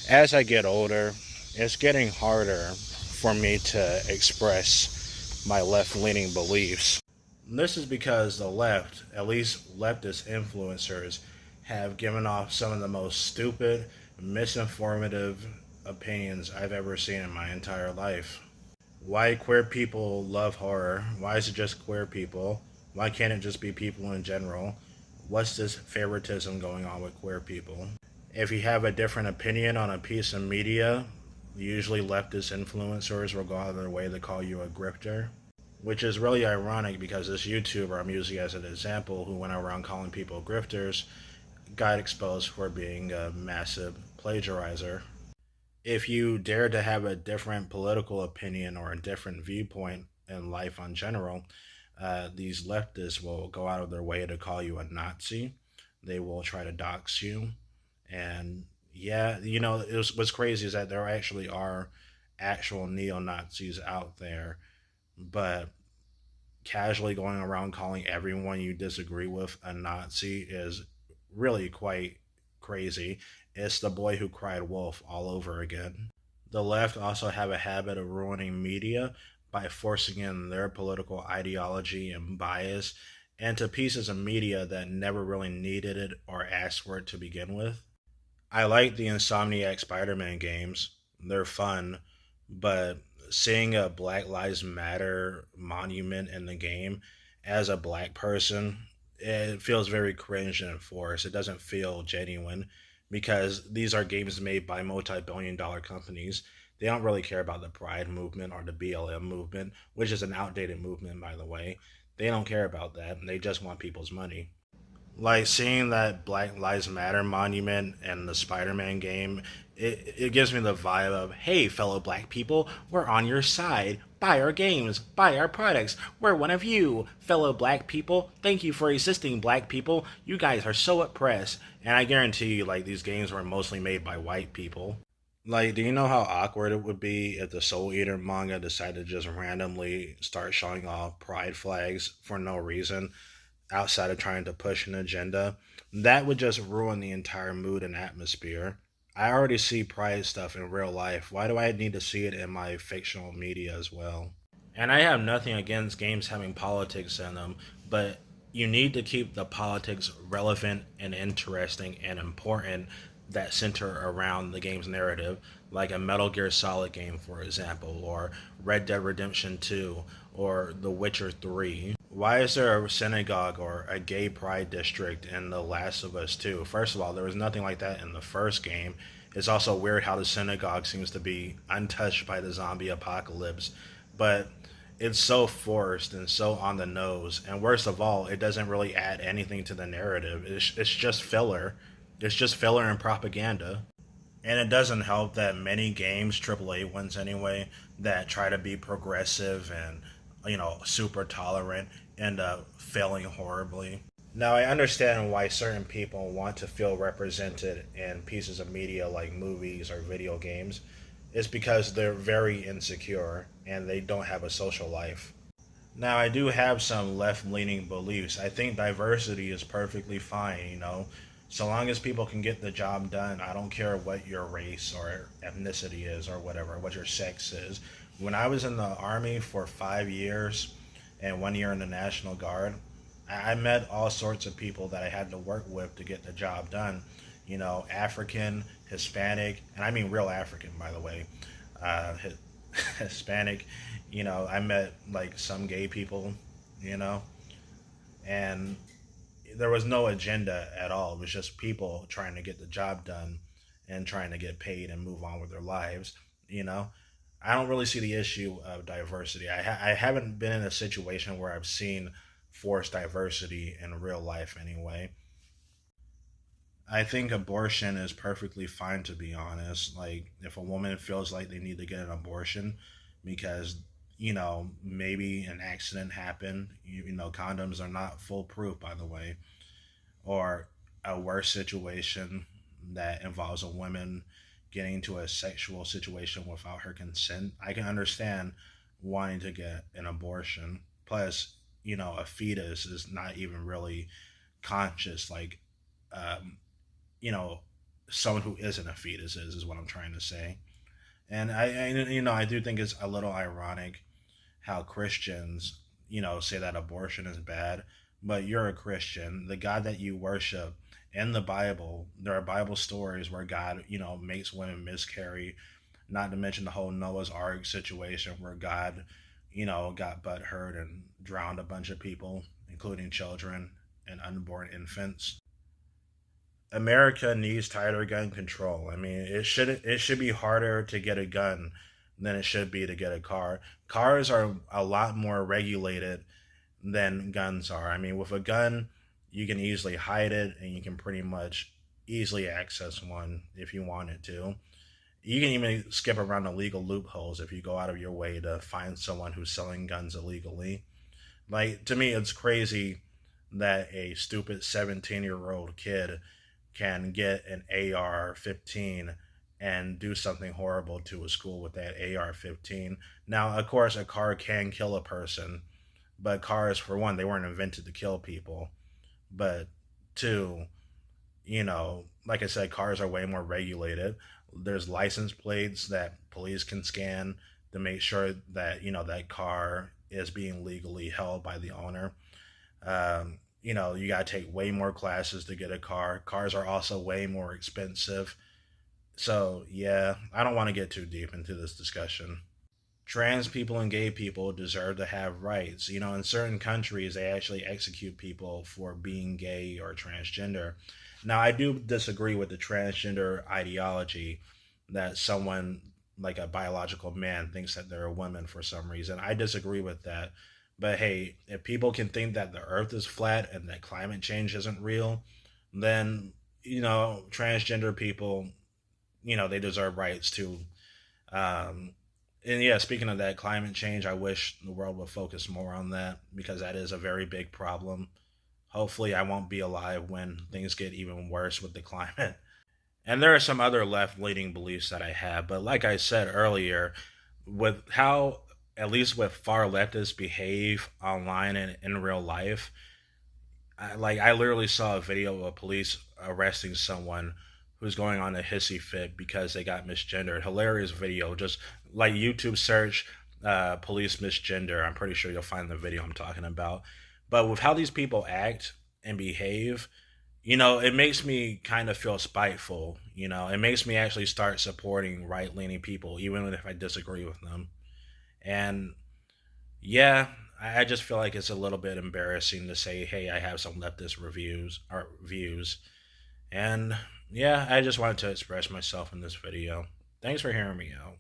As I get older, it's getting harder for me to express my left leaning beliefs. This is because the left, at least leftist influencers, have given off some of the most stupid, misinformative opinions I've ever seen in my entire life. Why queer people love horror? Why is it just queer people? Why can't it just be people in general? What's this favoritism going on with queer people? If you have a different opinion on a piece of media, usually leftist influencers will go out of their way to call you a grifter, which is really ironic because this YouTuber I'm using as an example, who went around calling people grifters, got exposed for being a massive plagiarizer. If you dare to have a different political opinion or a different viewpoint in life in general, these leftists will go out of their way to call you a Nazi. They will try to dox you. And yeah, what's crazy is that there actually are actual neo Nazis out there, but casually going around calling everyone you disagree with a Nazi is really quite crazy. It's the boy who cried wolf all over again. The left also have a habit of ruining media by forcing in their political ideology and bias into pieces of media that never really needed it or asked for it to begin with. I like the Insomniac Spider Man games. They're fun, but seeing a Black Lives Matter monument in the game as a black person, it feels very cringe and forced. It doesn't feel genuine because these are games made by multi-billion-dollar companies. They don't really care about the Pride movement or the BLM movement, which is an outdated movement, by the way. They don't care about that. They just want people's money. Like seeing that Black Lives Matter monument in the Spider-Man game, it gives me the vibe of, hey, fellow black people, we're on your side. Buy our games, buy our products. We're one of you, fellow black people. Thank you for assisting black people. You guys are so oppressed. And I guarantee you, like, these games were mostly made by white people. Like, do you know how awkward it would be if the Soul Eater manga decided to just randomly start showing off pride flags for no reason outside of trying to push an agenda? That would just ruin the entire mood and atmosphere. I already see pride stuff in real life. Why do I need to see it in my fictional media as well? And I have nothing against games having politics in them, but you need to keep the politics relevant and interesting and important that center around the game's narrative, like a Metal Gear Solid game, for example, or Red Dead Redemption 2, or The Witcher 3. Why is there a synagogue or a gay pride district in The Last of Us 2? First of all, there was nothing like that in the first game. It's also weird how the synagogue seems to be untouched by the zombie apocalypse, but it's so forced and so on the nose. And worst of all, it doesn't really add anything to the narrative. It's just filler. It's just filler and propaganda. And it doesn't help that many games, AAA ones anyway, that try to be progressive and, super tolerant end up failing horribly. Now, I understand why certain people want to feel represented in pieces of media like movies or video games. It's because they're very insecure and they don't have a social life. Now, I do have some left leaning beliefs. I think diversity is perfectly fine. So long as people can get the job done, I don't care what your race or ethnicity is or whatever, what your sex is. When I was in the Army for 5 years and 1 year in the National Guard, I met all sorts of people that I had to work with to get the job done. African, Hispanic, and I mean real African, by the way. Hispanic, I met like some gay people, you know, and there was no agenda at all. It was just people trying to get the job done and trying to get paid and move on with their lives, you know. I don't really see the issue of diversity. I haven't been in a situation where I've seen forced diversity in real life anyway. I think abortion is perfectly fine, to be honest. Like, if a woman feels like they need to get an abortion because, maybe an accident happened, condoms are not foolproof, by the way, or a worse situation that involves a woman getting into a sexual situation without her consent, I can understand wanting to get an abortion. Plus, a fetus is not even really conscious. Like, um, you know, someone who isn't a fetus is what I'm trying to say. And I do think it's a little ironic how Christians, say that abortion is bad, but you're a Christian. The God that you worship in the Bible, there are Bible stories where God, makes women miscarry, not to mention the whole Noah's Ark situation where God, got butt hurt and drowned a bunch of people, including children and unborn infants. America needs tighter gun control. I mean, it should be harder to get a gun than it should be to get a car. Cars are a lot more regulated than guns are. I mean, with a gun, you can easily hide it and you can pretty much easily access one if you wanted to. You can even skip around the legal loopholes if you go out of your way to find someone who's selling guns illegally. Like, to me, it's crazy that a stupid 17-year-old kid can get an AR 15 and do something horrible to a school with that AR 15. Now, of course, a car can kill a person, but cars, for one, they weren't invented to kill people. But two, like I said, cars are way more regulated. There's license plates that police can scan to make sure that, that car is being legally held by the owner. You got to take way more classes to get a car. Cars are also way more expensive. So, yeah, I don't want to get too deep into this discussion. Trans people and gay people deserve to have rights. In certain countries, they actually execute people for being gay or transgender. Now, I do disagree with the transgender ideology that someone like a biological man thinks that they're a woman for some reason. I disagree with that. But hey, if people can think that the earth is flat and that climate change isn't real, then, transgender people, they deserve rights too. Um, and yeah, speaking of that climate change, I wish the world would focus more on that because that is a very big problem. Hopefully, I won't be alive when things get even worse with the climate. And there are some other left leaning beliefs that I have, but like I said earlier, with how at least with far leftists behave online and in real life, I literally saw a video of a police arresting someone who's going on a hissy fit because they got misgendered. Hilarious video. Just like YouTube search police misgender. I'm pretty sure you'll find the video I'm talking about. But with how these people act and behave, it makes me kind of feel spiteful. It makes me actually start supporting right leaning people, even if I disagree with them. And yeah, I just feel like it's a little bit embarrassing to say, hey, I have some leftist reviews or views. And yeah, I just wanted to express myself in this video. Thanks for hearing me out.